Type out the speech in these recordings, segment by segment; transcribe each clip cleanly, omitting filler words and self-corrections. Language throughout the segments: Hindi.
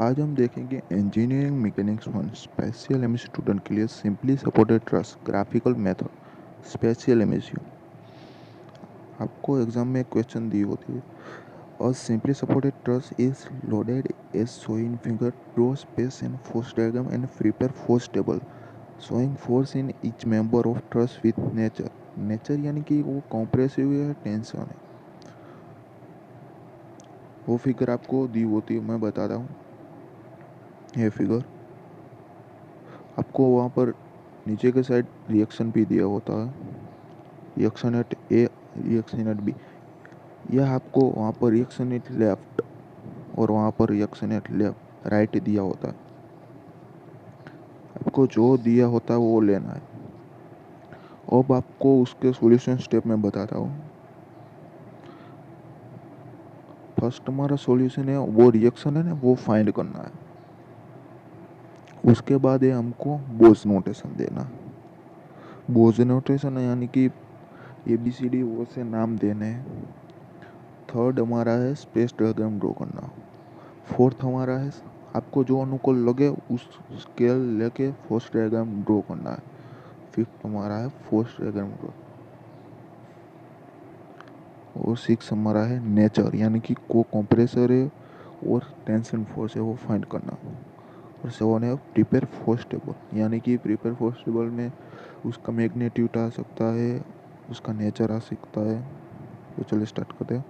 आज हम देखेंगे engineering mechanics one special M student के लिए simply supported truss graphical method special M आपको एग्जाम में एक क्वेश्चन दी होती है और simply supported truss is loaded as shown in figure draw space and force diagram and prepare force table showing force in each member of truss with nature nature यानी कि वो कॉम्प्रेसिव है टेंशन है। वो फिगर आपको दी होती है, मैं बताता हूँ। ये फिगर आपको वहाँ पर नीचे के साइड रिएक्शन भी दिया होता है, reaction at A, reaction at B. यह आपको वहाँ पर रिएक्शन एट लेफ्ट और वहाँ पर रिएक्शन एट लेफ्ट राइट दिया होता है। आपको जो दिया होता है वो लेना है। अब आपको उसके सॉल्यूशन स्टेप में बताता हूँ। फर्स्ट हमारा सॉल्यूशन है, वो रिएक्शन है ना, वो फाइंड करना है। उसके बाद है हमको बोस नोटेशन देना। बोस नोटेशन यानी कि ए बी सी डी वो से नाम देने हैं। थर्ड हमारा है स्पेस डायग्राम ड्रॉ करना। फोर्थ हमारा है आपको जो अनुकूल लगे उस स्केल लेके फोर्स डायग्राम ड्रॉ करना है। फिफ्थ हमारा है फोर्स डायग्राम ड्रॉ। और सिक्स हमारा है नेचर यानी कि को कंप्रेसर है और टेंशन फोर्स है वो फाइंड करना। और सेवन है प्रिपेयर फोर्स टेबल यानी कि प्रिपेयर फोर्स टेबल में उसका मैग्नीट्यूड आ सकता है, उसका नेचर आ सकता है। तो चलिए स्टार्ट करते हैं।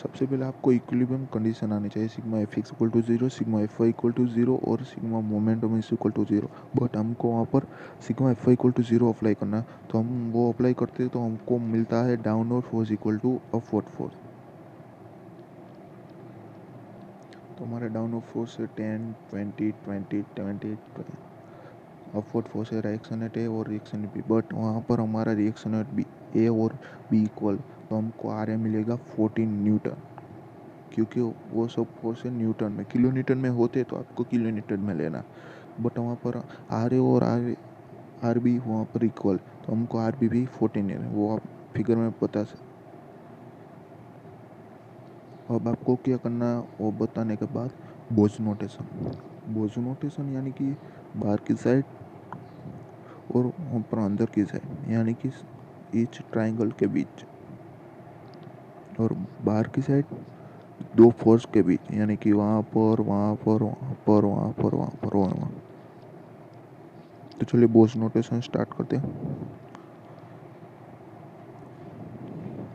सबसे पहले आपको इक्विलिब्रियम कंडीशन आनी चाहिए, sigma F X equal to zero, sigma F Y equal to zero और sigma moment is equal to zero. But हमको वहाँ पर sigma F Y equal to zero apply करना है, तो हम वो अप्लाई करते हैं तो हमको मिलता है downward force equal to upward force. तो हमारा डाउनवर्ड फोर्स है 10, 20, 20, 20। अपवर्ड फोर्स है रिएक्शन एट ए और रिएक्शन एट बी, बट वहाँ पर हमारा रिएक्शन एट बी ए और बी इक्वल, तो हमको आर ए मिलेगा 14 न्यूटन, क्योंकि वो सब फोर्स है न्यूटन में। किलो न्यूटन में होते तो आपको किलो न्यूटन में लेना, बट वहाँ पर आर ए और आर बी वहाँ पर इक्वल, तो हमको आर बी भी 14 है, वो आप फिगर में बता सकते। अब आपको क्या करना है वो बताने के बाद बोझ नोटेशन। बोझ नोटेशन यानी कि बाहर की साइड और ऊपर अंदर की साइड यानी कि ईच ट्राइंगल के बीच, और बाहर की साइड दो फोर्स के बीच यानी कि वहाँ पर वहाँ पर वहाँ पर वहाँ पर वहाँ पर वहाँ। तो चलिए बोझ नोटेशन स्टार्ट करते हैं।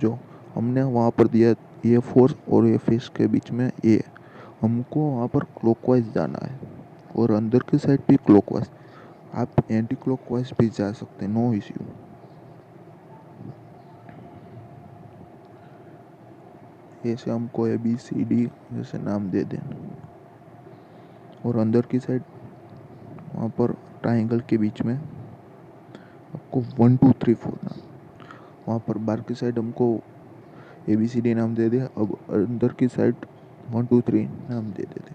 जो हमने वहाँ पर दिया ये फोर्स और ये फेस के बीच में ये, हमको वहाँ पर क्लॉकवाइज जाना है और अंदर की साइड भी क्लॉकवाइज। आप एंटी क्लॉकवाइज भी जा सकते हैं, नो इश्यू। ऐसे हमको ए बी सी डी जैसे नाम दे दें, और अंदर की साइड वहाँ पर ट्राइंगल के बीच में आपको 1 2 3 4 नाम, वहाँ पर बाहर की साइड हमको ए बी सी डी नाम दे दिया। अब अंदर की साइड 1 2 3 नाम दे देते।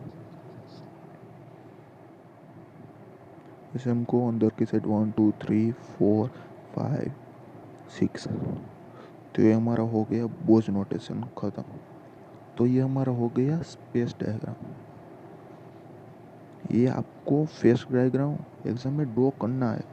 जैसे हमको अंदर की साइड 1 2 3 4 5 6, तो ये हमारा हो गया बोझ नोटेशन खत्म। तो ये हमारा हो गया स्पेस डायग्राम। ये आपको फेस डायग्राम एग्जाम में ड्रॉ करना है।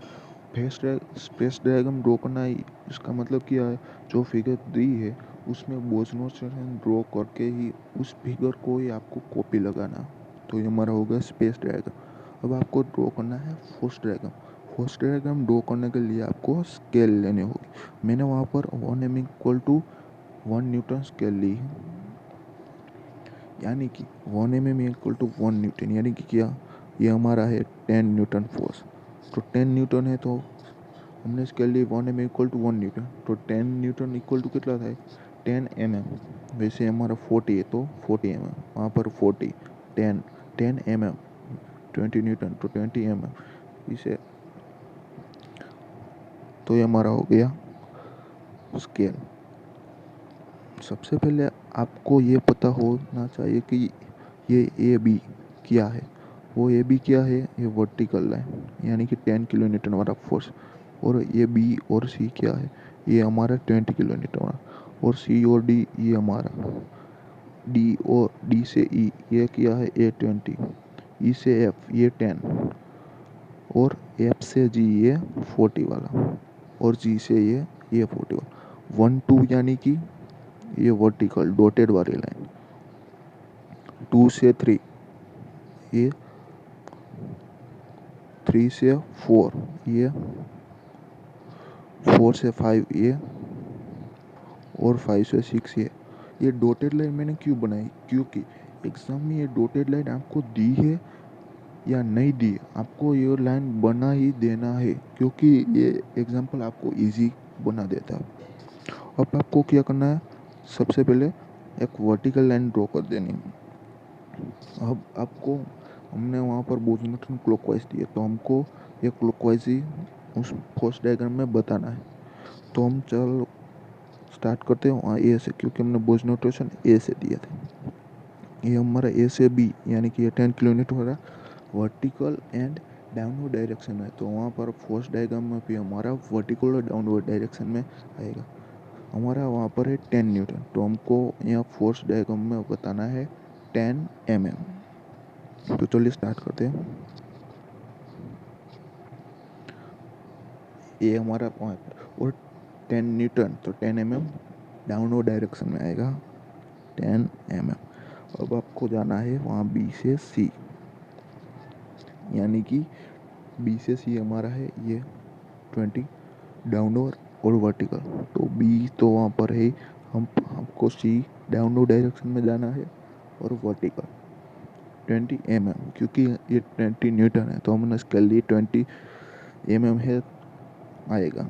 स्पेस डायग्राम ड्रॉ करना है, इसका मतलब क्या है, जो फिगर दी है उसमें बोझ नोटेशन ड्रॉ करके ही उस फिगर को ही आपको कॉपी लगाना। तो ये हमारा हो गया स्पेस डायग्राम। अब आपको ड्रॉ करना है force diagram. Force diagram draw करने के लिए आपको स्केल लेनी होगी। मैंने वहाँ पर 1 m equal to 1 newton scale ली है, यानी कि 1 mm इक्वल टू 1 न्यूटन, यानी कि क्या, ये हमारा है 10 न्यूटन फोर्स। तो 10 न्यूटन है तो हमने स्केल ली 1 m इक्वल टू 1 न्यूटन, तो 10 न्यूटन इक्वल टू कितना था, 10 mm। वैसे हमारा 40 है तो 40 mm, वहाँ पर 40, 10 10 mm, 20 न्यूटन तो 20 mm। इसे तो ये हमारा हो गया स्केल। सबसे पहले आपको ये पता होना चाहिए कि ये ए बी क्या है। वो ए बी क्या है, ये वर्टिकल लाइन यानी कि 10 kN वाला फोर्स। और ये बी और सी क्या है, ये हमारा 20 kN वाला। और सी और डी ये हमारा डी और डी से ई ये क्या है A20, ई से एफ ये 10 और एफ से जी ये 40 वाला और जी से ये 40 वाला 1 2 यानी कि ये वर्टिकल डॉटेड वाली लाइन 2 से 3 ये 3 से 4 ये 4 से 5 ये और 5 से 6 ये डॉटेड लाइन मैंने क्यों बनाई क्योंकि एग्ज़ाम में ये डॉटेड लाइन आपको दी है या नहीं दी आपको ये लाइन बना ही देना है क्योंकि ये एग्जाम्पल आपको इजी बना देता है। अब आपको क्या करना है सबसे पहले एक वर्टिकल लाइन ड्रॉ कर देनी है। अब आपको हमने वहाँ पर बोजमटन क्लॉकवाइज दिए तो हमको ये क्लॉकवाइज ही उस फर्स्ट डायग्राम में बताना है। तो हम चलो स्टार्ट करते हैं वहाँ ए से क्योंकि हमने बोज नोटेशन ए से दिया था। ये हमारा ए से बी यानी कि ये 10 किलोमीटर हो रहा वर्टिकल एंड डाउनवर्ड डायरेक्शन में तो वहाँ पर फर्स्ट डायग्राम में भी हमारा वर्टिकल और डाउनवर्ड डायरेक्शन में आएगा। हमारा वहाँ पर है 10 न्यूटन तो हमको यहाँ फर्स्ट डायग्राम में बताना है 10 mm। तो चलिए स्टार्ट करते हैं। ये हमारा वहाँ पर और 10 न्यूटन तो 10 mm डाउनवर्ड डायरेक्शन में आएगा 10 mm। अब आपको जाना है वहाँ बी से सी यानी कि बी से सी हमारा है ये 20 डाउनवर्ड और वर्टिकल तो बी तो वहाँ पर है हमको सी डाउनवर्ड डायरेक्शन में जाना है और वर्टिकल 20 mm क्योंकि ये 20 न्यूटन है तो हमने इसके लिए 20 mm है आएगा।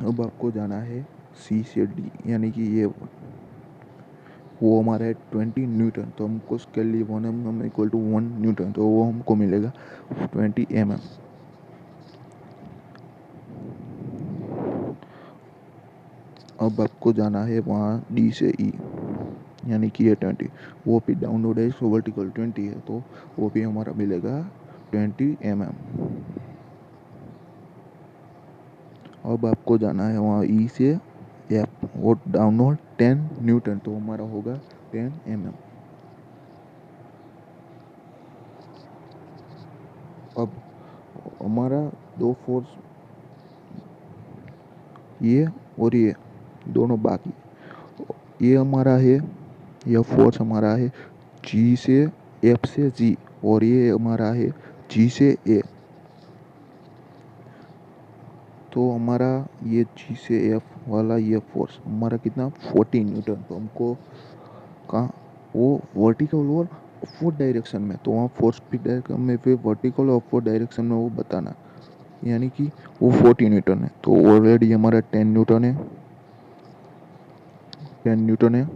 अब आपको जाना है सी से डी यानी कि ये वो हमारा है 20 न्यूटन तो हमको उसके लिए 1 mm इक्वल टू 1 न्यूटन तो वो हमको मिलेगा 20 mm। अब आपको जाना है वहाँ डी से ई यानी कि ये 20 वो भी डाउनलोड है सो वर्टिकल 20 है तो वो भी हमारा मिलेगा 20 mm। अब आपको जाना है वहाँ ई से एफ वो डाउनलोड 10 न्यूटन तो हमारा होगा 10 mm। अब हमारा दो फोर्स ये और ये दोनों बाकी ये हमारा है यह फोर्स हमारा है जी से एफ से जी और ये हमारा है जी से ए तो हमारा ये जी से एफ वाला ये फोर्स हमारा कितना 40 न्यूटन तो हमको कहाँ वो वर्टिकल और अपवर्ड डायरेक्शन में तो वहाँ फोर्स भी डायरेक्शन में फिर वर्टिकल और अपवर्ड डायरेक्शन में वो बताना यानी कि वो 40 न्यूटन है तो ऑलरेडी हमारा 10 न्यूटन है 10 न्यूटन है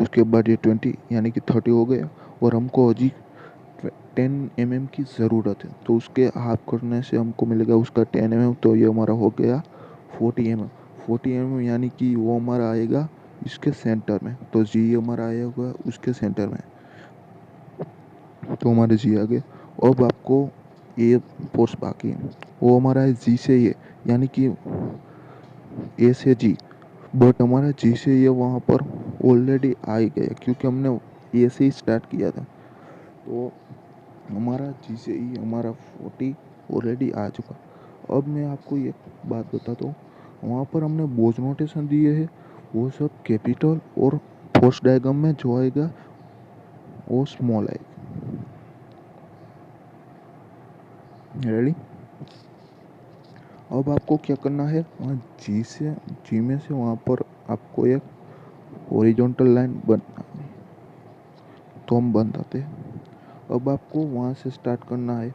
उसके बाद ये 20 यानी कि 30 हो गया और हमको अजी 10 mm की ज़रूरत है तो उसके हाफ करने से हमको मिलेगा उसका 10 mm तो ये हमारा हो गया 40 mm 40 mm यानी कि वो हमारा आएगा इसके सेंटर में तो जी हमारा आएगा उसके सेंटर में तो हमारे जी आ गए। अब आपको ये फोर्स बाकी है वो हमारा है जी से ये यानी कि ए से जी बट हमारा जी से ये वहाँ पर ऑलरेडी आ ही गया क्योंकि हमने ए से ही स्टार्ट किया था तो हमारा जी से ही हमारा 40 ऑलरेडी आ चुका। अब मैं आपको ये बात बताता हूँ वहाँ पर हमने बोझ नोटेशन दिए है वो सब कैपिटल और फर्स्ट डायग्राम में जो आएगा वो स्मॉल आएगा। रेडी। अब आपको क्या करना है वहाँ जी में से वहाँ पर आपको एक हॉरिजॉन्टल लाइन बनना है तो हम बन जाते हैं। अब आपको वहाँ से स्टार्ट करना है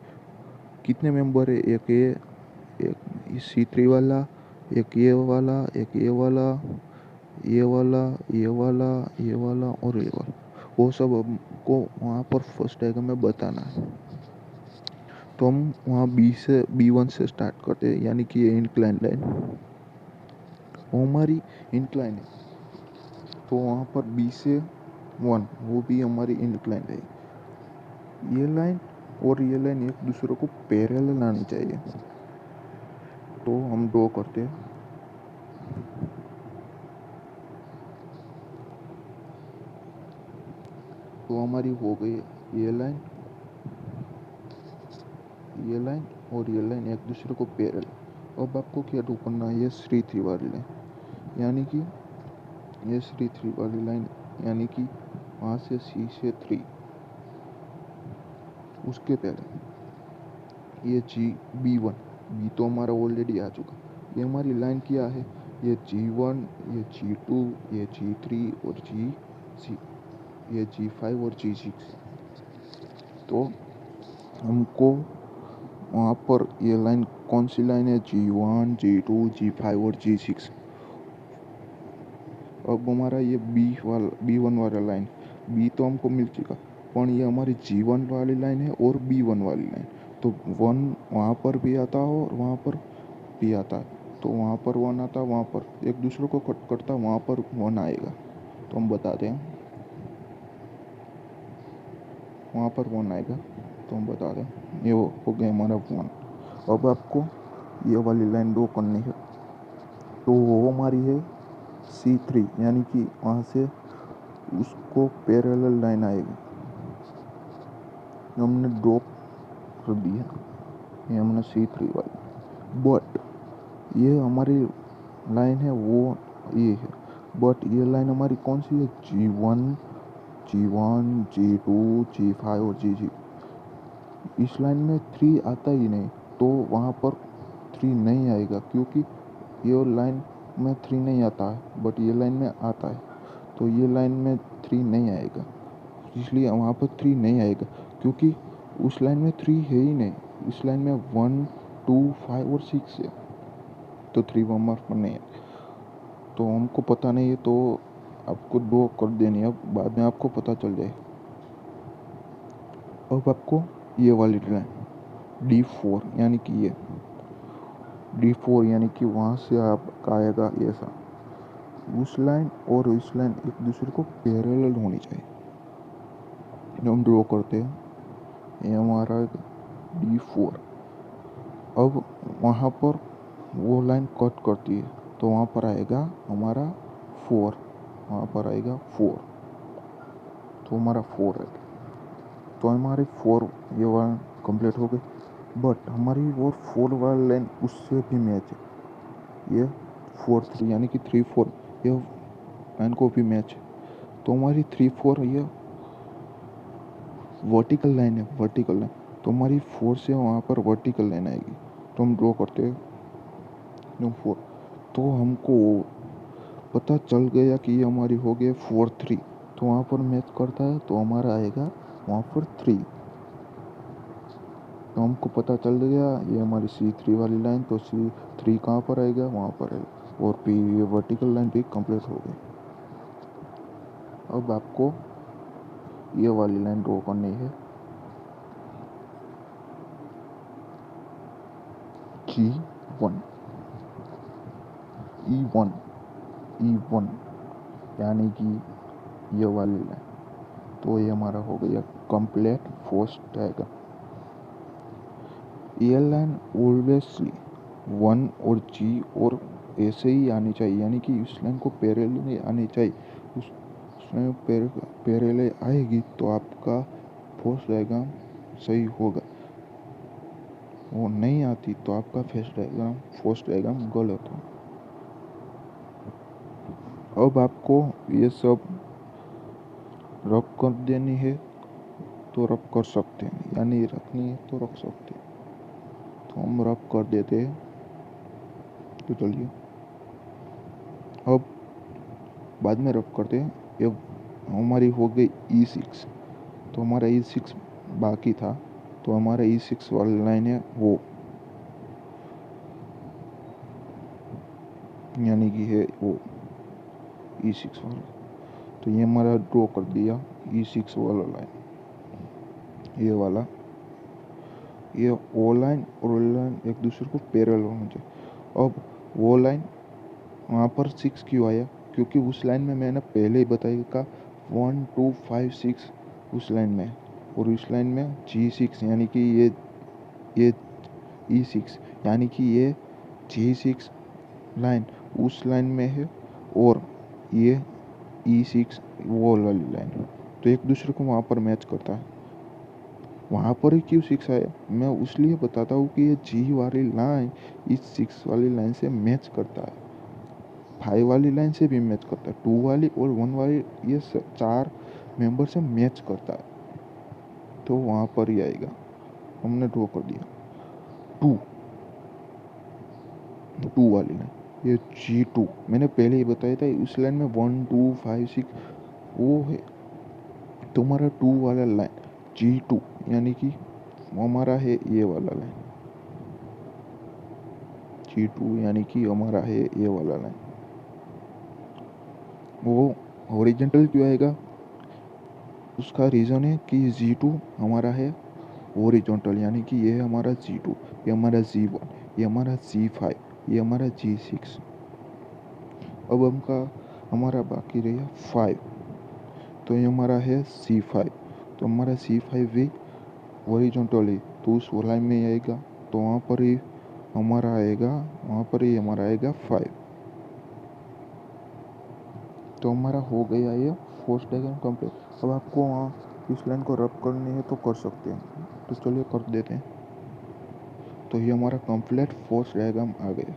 कितने मेंबर है एक ये एक C3 वाला एक ये वाला एक ये वाला ये वाला ये वाला ये वाला और ये वाला वो सब हमको वहाँ पर फर्स्ट डायग्राम में बताना है। तो हम वहाँ B1 से स्टार्ट करते हैं यानी कि ये इंक्लाइन लाइन वो हमारी इंक्लाइन है तो वहाँ पर B से 1 वो भी हमारी इंक्लाइन है। ये लाइन और ये लाइन एक दूसरे को पैरेलल आनी चाहिए तो हम ड्रॉ करते हैं। तो हमारी हो गई ये लाइन और ये लाइन एक दूसरे को पैरेलल। अब आपको क्या ड्रॉ करना है, ये C3 वाली लाइन, यानी कि ये C3 वाली लाइन, यानी कि वहाँ से C से 3 उसके पहले ये B1, बी तो हमारा ऑलरेडी आ चुका। ये हमारी लाइन क्या है, ये G1, ये G2, ये G3 और ये G5 और G6। तो हमको वहाँ पर ये लाइन कौन सी लाइन है, G1, G2, G5 और G6। अब हमारा ये B1 वाला लाइन, बी तो हमको मिल चुका, पर ये हमारी G1 वाली लाइन है और B1 वाली लाइन। तो 1 वहाँ पर भी आता है और वहाँ पर भी आता है, तो वहाँ पर 1 आता, वहाँ पर एक दूसरे को कट करता, वहाँ पर 1 आएगा। तो हम बताते हैं वहाँ पर 1 आएगा, तो हम बता दें ये हो गया हमारा 1। अब आपको ये वाली लाइन ड्रॉ करनी है, तो वो हमारी है C3, यानी कि वहाँ से उसको पैरेलल लाइन आएगी, हमने ड्रॉ कर दी है, ये हमने C3 वाली। बट ये हमारी लाइन है वो ये है, बट ये लाइन हमारी कौन सी है, G1, G2, G5 और G6। इस लाइन में 3 आता ही नहीं, तो वहाँ पर 3 नहीं आएगा, क्योंकि ये लाइन में 3 नहीं आता है, बट ये लाइन में आता है, तो ये लाइन में 3 नहीं आएगा, इसलिए वहाँ पर 3 नहीं आएगा, क्योंकि उस लाइन में 3 है ही नहीं। इस लाइन में 1, 2, 5 और 6 है, तो 3 वहाँ पर नहीं है, तो हमको पता नहीं है, तो आपको ड्रॉ कर देनी है, अब बाद में आपको पता चल जाए। अब आपको ये वाली लाइन D4, यानी कि ये D4, यानी कि वहाँ से आपका आएगा ऐसा, उस लाइन और इस लाइन एक दूसरे को पैरेलल होनी चाहिए। जो हम ड्रॉ करते हैं, ये हमारा D4। अब वहाँ पर वो लाइन कट करती है, तो वहाँ पर आएगा हमारा 4, वहाँ पर आएगा 4, तो हमारा 4 है, तो हमारी 4 ये वाला कंप्लीट हो गई। बट हमारी वो 4 वाला लाइन उससे भी मैच है, ये 4, 3, यानी कि 3, 4 ये लाइन को भी मैच है, तो हमारी 3, 4 ये वर्टिकल लाइन है, वर्टिकल लाइन, तो हमारी 4 से वहाँ पर वर्टिकल लाइन आएगी, तो हम ड्रॉ करते हैं 4, तो हमको पता चल गया कि ये हमारी हो गई 4, 3, तो वहाँ पर मैच करता है, तो हमारा आएगा वहाँ पर 3, तो हमको पता चल गया ये हमारी C3 वाली लाइन, तो C3 कहाँ पर आएगा, वहाँ पर है, और फिर ये वर्टिकल लाइन भी कंप्लीट हो गई। अब आपको ये वाली लाइन ड्रॉ करनी है G1, E1, यानी कि ये वाली लाइन, तो ये हमारा हो गया कंप्लीट फर्स्ट डायग्राम। ये लाइन ऑब्वियसली 1 और G और ऐसे ही आनी चाहिए, यानी कि इस लाइन को पैरेलल आनी चाहिए, उस लाइन पैरेलल आएगी तो आपका फर्स्ट डायग्राम सही होगा, वो नहीं आती तो आपका फर्स्ट डायग्राम गलत हो। अब आपको ये सब रब कर देनी है, तो रब कर सकते हैं, यानी रखनी है तो रख सकते हैं, तो हम रब कर देते हैं। तो चलिए अब बाद में रब करते हैं। ये हमारी हो गई E6, तो हमारा E6 बाकी था, तो हमारा E6 वाली लाइन है वो, यानी कि है वो E6 वाला, तो ये हमारा ड्रॉ कर दिया E6 वाला लाइन, ये वाला, ये वो लाइन और वो लाइन एक दूसरे को पैरेलल होना चाहिए। अब वो लाइन वहाँ पर 6 क्यों आया, क्योंकि उस लाइन में मैंने पहले ही बताया था 1, 2, 5, 6 उस लाइन में, और इस लाइन में G6, यानी कि ये E6, यानी कि ये G6 लाइन उस लाइन में है, और ये E6 वो वाली लाइन, तो एक दूसरे को वहाँ पर मैच करता है। वहाँ पर ही क्यों सिक्स आया, मैं उसलिए बताता हूँ कि ये जी वाली लाइन इस सिक्स वाली लाइन से मैच करता है, फाइव वाली लाइन से भी मैच करता है, टू वाली और वन वाली, ये चार मेंबर से मैच करता है, तो वहाँ पर ही आएगा। हमने ड्रॉ कर दिया टू, टू वाली लाइन, ये G2 मैंने पहले ही बताया था। इस लाइन में 1 2 5 6 वो है तुम्हारा टू वाला लाइन G2, यानी कि हमारा है ये वाला लाइन G2, यानी कि हमारा है ये वाला लाइन। वो हॉरिजॉन्टल क्यों आएगा, उसका रीज़न है कि G2 हमारा है हॉरिजॉन्टल, यानी कि ये है हमारा G2, ये हमारा G1, ये हमारा G5, ये हमारा G6। अब हमारा बाकी रहा 5, तो ये हमारा है C5, तो हमारा C5 भी हॉरिजॉन्टल है, तो उस लाइन में आएगा, तो वहाँ पर ही हमारा आएगा, वहाँ पर ही हमारा आएगा 5। तो हमारा हो गया ये फोर्स डायग्राम कंप्लीट। अब आपको वहाँ इस लाइन को रब करनी है तो कर सकते हैं, तो चलिए कर देते हैं। तो ये हमारा कंप्लीट फोर्स डायग्राम आ गया।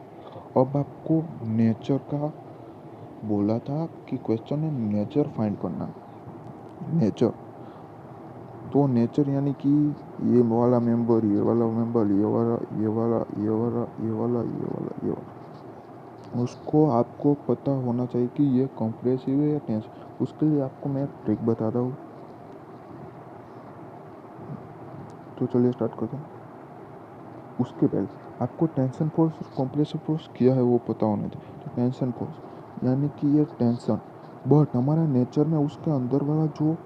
अब आपको नेचर का बोला था कि क्वेश्चन है नेचर फाइंड करना, नेचर। तो नेचर यानी कि ये वाला मेंबर, ये वाला मेंबर, ये वाला, ये वाला, ये वाला, ये वाला, ये वाला, ये वाला, उसको आपको पता होना चाहिए कि ये कंप्रेसिव है या टेंस। उसके लिए आपको मैं एक ट्रिक बताता हूँ, तो चलिए स्टार्ट करते हैं। उसके पहले आपको टेंशन फोर्स और कंप्रेसिव फोर्स क्या है वो पता होना चाहिए। तो टेंशन फोर्स यानी कि ये टेंशन, बट हमारा नेचर में उसके अंदर वाला जो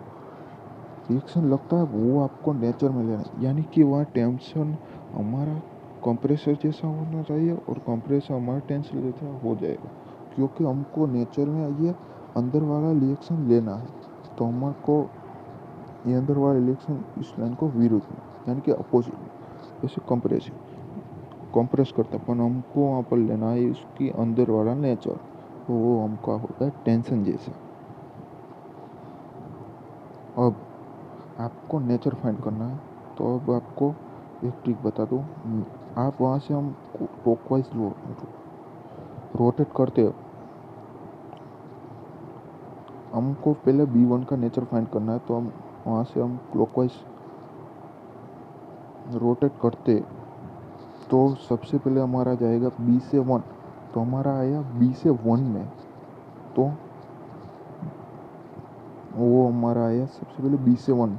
रिएक्शन लगता है वो आपको नेचर में लेना है, यानी कि वहाँ टेंशन हमारा कंप्रेसर जैसा होना चाहिए और कंप्रेसर हमारा टेंशन जैसा हो जाएगा, क्योंकि हमको नेचर में ये अंदर वाला रिएक्शन लेना है। तो हमको ये अंदर वाला रिएक्शन इस लाइन को विरुद्ध में, यानी कि अपोजिट में, जैसे कंप्रेस करता, पर हमको वहाँ पर लेना है इसकी अंदर वाला नेचर, तो वो हमका होता है टेंशन जैसा। अब आपको नेचर फाइंड करना है, तो अब आपको एक ट्रिक बता दूँ। आप वहाँ से हम क्लॉकवाइज रोटेट करते हो, हमको पहले B1 का नेचर फाइंड करना है, तो हम वहाँ से हम क्लॉकवाइज रोटेट करते, तो सबसे पहले हमारा जाएगा B से 1, तो हमारा आया B से 1 में, तो वो हमारा आया सबसे पहले B से 1,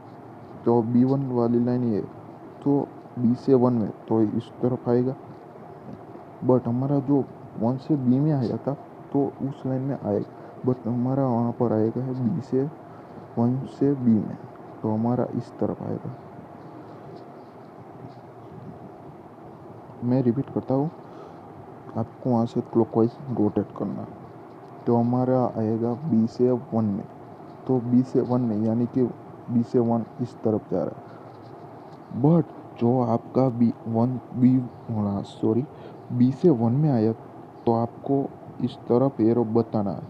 तो B1 वाली लाइन ये, तो B से 1 में तो इस तरफ आएगा, बट हमारा जो 1 से B में आया था तो उस लाइन में आएगा, बट हमारा वहाँ पर आएगा है B से 1 से B में, तो हमारा इस तरफ आएगा। मैं रिपीट करता हूँ, आपको वहाँ से क्लॉकवाइज रोटेट करना, तो हमारा आएगा B से 1 में, तो B से 1 में यानी कि B से 1 इस तरफ जा रहा है, बट जो आपका B से 1 में आया, तो आपको इस तरफ एरो बताना है,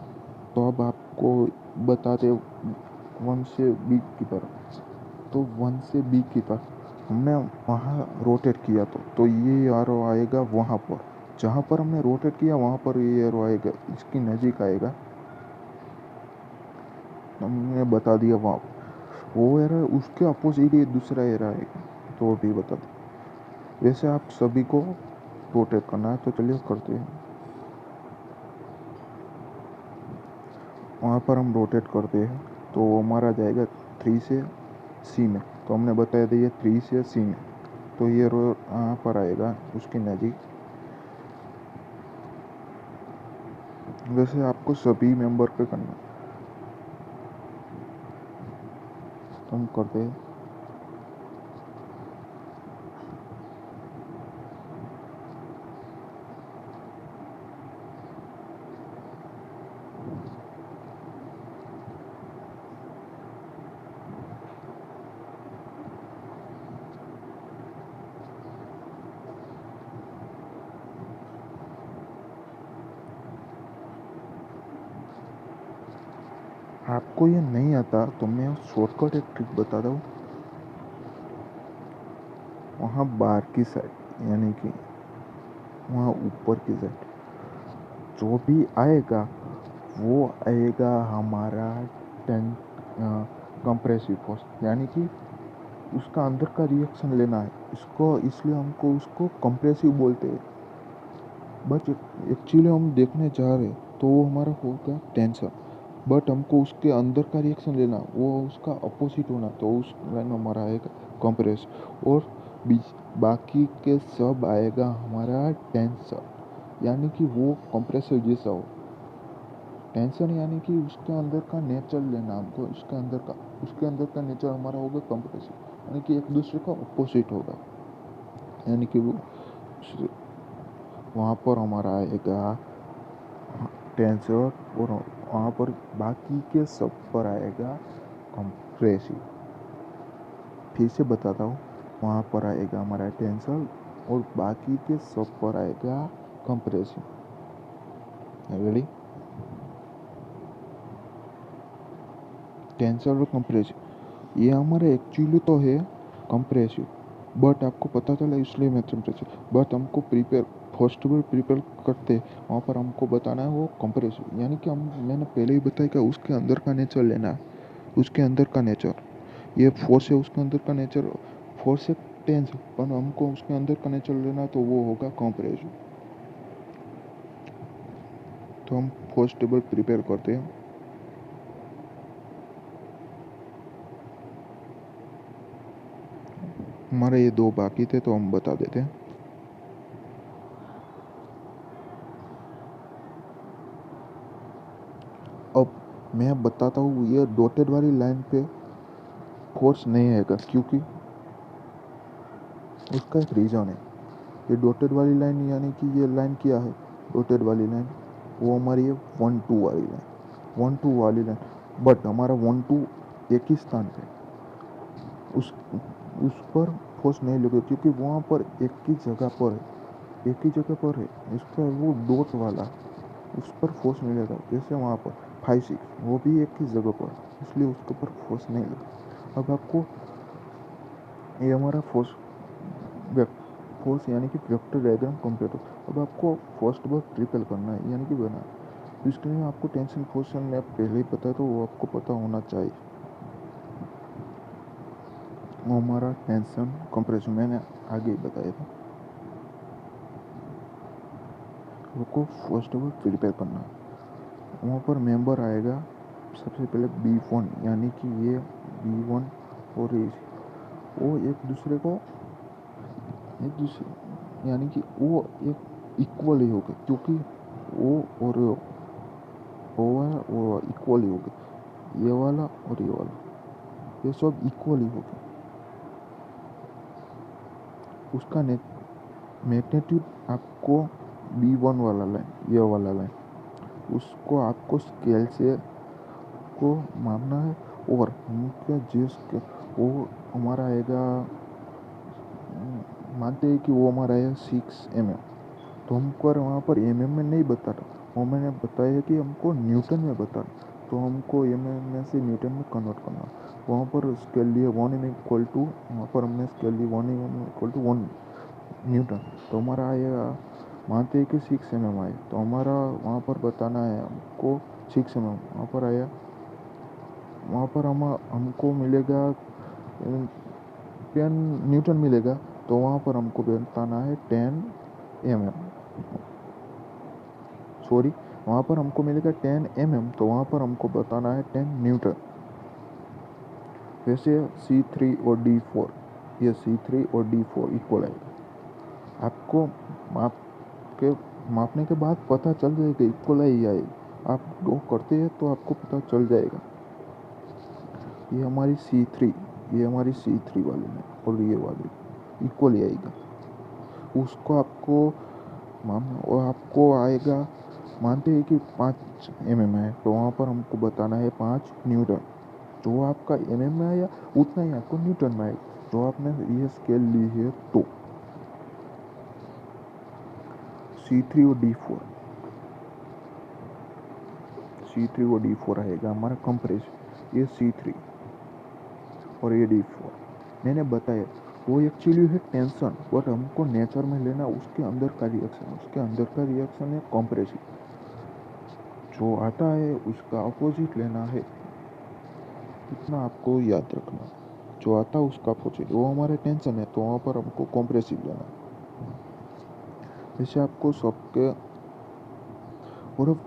तो अब आपको बताते 1 से B की तरफ, तो 1 से B की तरफ हमने वहाँ रोटेट किया, तो ये एरो आएगा वहाँ पर, जहाँ पर हमने रोटेट किया वहाँ पर ये एरो आएगा, इसकी नज़दीक आएगा, हमने बता दिया वहाँ वो एरो, उसके अपोजिट ये दूसरा एरो आएगा, तो वो भी बता दें। वैसे आप सभी को रोटेट करना है, तो चलिए करते हैं। वहाँ पर हम रोटेट करते हैं, तो हमारा जाएगा 3 से C में, तो हमने बताया था ये 3 से C में, तो ये रो यहाँ पर आएगा उसके नज़दीक। वैसे आपको सभी मेंबर पे करना, तो हम करते हैं। आपको ये नहीं आता तो मैं शॉर्टकट एक ट्रिक बताता हूँ। वहाँ बाहर की साइड यानी कि वहाँ ऊपर की साइड जो भी आएगा वो आएगा हमारा टेन कंप्रेसिव फोर्स, यानी कि उसका अंदर का रिएक्शन लेना है इसको, इसलिए हमको उसको कंप्रेसिव बोलते हैं। बट एक्चुअली हम देखने जा रहे तो वो हमारा होगा टेंशन, बट हमको उसके अंदर का रिएक्शन लेना, वो उसका अपोजिट होना, तो उस लाइन हमारा आएगा कंप्रेस। और बाकी के सब आएगा हमारा टेंशन, यानी कि वो कंप्रेसिव जैसा हो। टेंशन यानी कि उसके अंदर का नेचर लेना हमको, उसके अंदर का नेचर हमारा होगा कंप्रेसिव, यानी कि एक दूसरे का अपोजिट होगा। यानी कि वो वहाँ पर हमारा आएगा टेंसर और वहाँ पर बाकी के सब पर आएगा कंप्रेसिव। फिर से बताता हूँ, वहाँ पर आएगा हमारा टेंसर और बाकी के सब पर आएगा कंप्रेसिव। रेडी? टेंसर और कंप्रेसिव ये हमारे एक्चुअली तो है कंप्रेसिव, बट आपको पता चला इसलिए मैं टेम्परेचर, बट हमको फर्स्ट बार प्रिपेयर करते वहाँ पर हमको बताना है वो कंप्रेसिव, यानी कि हम मैंने पहले ही बताया कि उसके अंदर का नेचर लेना है, उसके अंदर का नेचर। ये फोर्स है, उसके अंदर का नेचर फोर्स है टेंस, पर हमको उसके अंदर का नेचर लेना तो वो होगा कंप्रेसिव। तो हम फर्स्ट टेबल प्रिपेयर करते हैं। हमारे ये दो बाकी थे तो हम बता देते हैं। अब मैं बताता हूँ, ये डॉटेड वाली लाइन पे फोर्स नहीं आएगा क्योंकि उसका एक रीज़न है। ये डॉटेड वाली लाइन यानी कि ये लाइन क्या है, डॉटेड वाली लाइन वो हमारी है 1 2 वाली लाइन, 1 2 वाली लाइन। बट हमारा 1 2 एक ही स्थान पे, उस उस पर फोर्स नहीं लगेगा क्योंकि वहाँ पर एक ही जगह पर है, एक ही जगह पर है। इसका वो डॉट वाला उस पर फोर्स नहीं लगेगा, जैसे वहाँ पर 5 6 वो भी एक ही जगह पर, इसलिए उसके ऊपर फोर्स नहीं लगेगा। अब आपको ये हमारा फोर्स यानी कि वेक्टर डायग्राम कंप्लीट हो। अब आपको फर्स्ट बार ट्रिपल करना है यानी कि बना, तो इसके लिए आपको टेंशन क्वेश्चन में पहले ही पता है तो वो आपको पता होना चाहिए। वो हमारा टेंशन कंप्रेशन मैंने आगे ही बताया था। आपको फर्स्ट बार प्रिपेयर करना है, वहाँ पर मेंबर आएगा सबसे पहले B1, यानी कि ये B1 और ये वो एक दूसरे यानी कि वो एक इक्वल ही होगा क्योंकि वो और वो वाला वो इक्वल ही होगा, ये वाला और ये वाला ये सब इक्वल ही होगा। उसका मैग्नीट्यूड आपको B1 वाला लाइन, ये वाला लाइन, उसको आपको स्केल से को मापना है। और मुख्य जिसके वो हमारा आएगा, मानते हैं कि वो हमारा है 6 mm, तो हमको वहाँ पर mm में नहीं बता रहा, वो मैंने बताया कि हमको न्यूटन में बता रहा, तो हमको mm में से न्यूटन में कन्वर्ट करना। वहाँ पर स्केल लिए 1 mm इक्वल टू, वहाँ पर हमने स्केल लिए 1 mm इक्वल टू 1 न्यूटन, तो हमारा आएगा, मानते हैं कि 6 mm आए, तो हमारा वहाँ पर बताना है हमको 6 mm, वहाँ पर आया, वहाँ पर हमको मिलेगा 10 न्यूटन मिलेगा, तो वहाँ पर हमको बताना है 10 mm, सॉरी वहाँ पर हमको मिलेगा 10 mm, तो वहाँ पर हमको बताना है 10 न्यूटन। वैसे C3 और D4, ये C3 और D4 इक्वल आएगा। आपको मापने के बाद पता चल जाएगा इक्वल ही आएगी, आप ड्रॉ करते हैं तो आपको पता चल जाएगा। ये हमारी C3, ये हमारी C3 वाली है और ये वाली इक्वल ही आएगा। उसको आपको मानना और आपको आएगा, मानते हैं कि 5 mm है, तो वहाँ पर हमको बताना है 5 न्यूटन। जो आपका mm में आया उतना ही आपको न्यूटन में आएगा, जो आपने ये स्केल ली है। तो C3 और D4, C3 और D4 आएगा हमारा कंप्रेस। ये C3 और ये D4 मैंने बताया वो एक्चुअली है टेंशन, बट हमको नेचर में लेना उसके अंदर का रिएक्शन। उसके अंदर का रिएक्शन है कॉम्प्रेसिव। जो आता है उसका अपोजिट लेना है, इतना आपको याद रखना। जो आता है उसका अपोजिट, वो हमारे टेंशन है तो वहाँ पर हमको कॉम्प्रेसिव लेना है। वैसे आपको सबके, और अब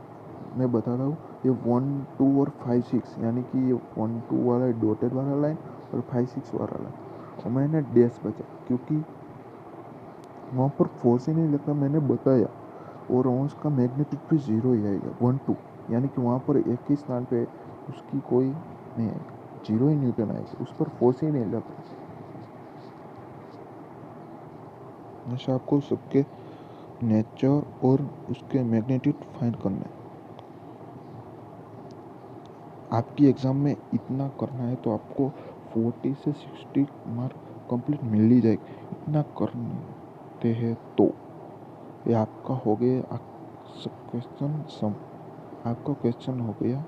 मैं बता रहा हूँ ये 1 2 और 5 6 यानी कि ये 1 2 वाला डॉटेड वाला लाइन और 5 6 वाला लाइन, और मैंने डैश बचा क्योंकि वहाँ पर फोर्स ही नहीं लगता, मैंने बताया। और उसका मैग्नीट्यूड भी जीरो ही आएगा 1 2, यानी कि वहाँ पर एक ही स्थान पे उसकी कोई नहीं आएगी, जीरो ही न्यूटन आएगा, उस पर फोर्स ही नहीं लगता। ऐसा आपको सबके नेचर और उसके मैग्नीट्यूड फाइंड करना है। आपकी एग्ज़ाम में इतना करना है तो आपको 40 से 60 मार्क कंप्लीट मिल ही जाएगी, इतना करते हैं तो। ये आपका हो गया क्वेश्चन सम, आपका क्वेश्चन हो गया।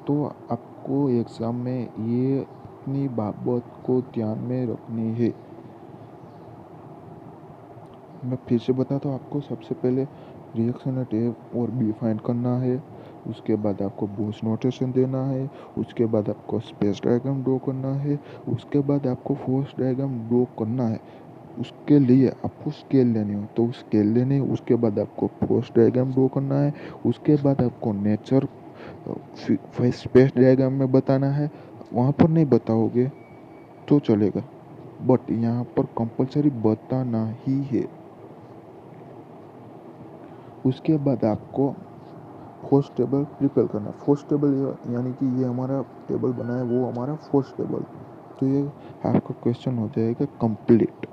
तो आपको एग्ज़ाम में ये इतनी बाबत को ध्यान में रखनी है। मैं फिर से बताता हूँ आपको, सबसे पहले रिएक्शन ए और बी फाइंड करना है, उसके बाद आपको बोस नोटेशन देना है, उसके बाद आपको स्पेस डायग्राम ड्रॉ करना है, उसके बाद आपको फोर्स डायग्राम ड्रॉ करना है। उसके लिए आपको स्केल लेनी हो तो स्केल लेनी है, उसके बाद आपको फोर्स डायग्राम ड्रॉ करना है, उसके बाद आपको नेचर स्पेस डायग्राम में बताना है। वहाँ पर नहीं बताओगे तो चलेगा, बट यहाँ पर कंपलसरी बताना ही है। उसके बाद आपको फोर्स टेबल प्रिपेयर करना है। फोर्स टेबल यानी कि ये हमारा टेबल बना है वो हमारा फोर्स टेबल, तो ये आपका क्वेश्चन हो जाएगा कंप्लीट।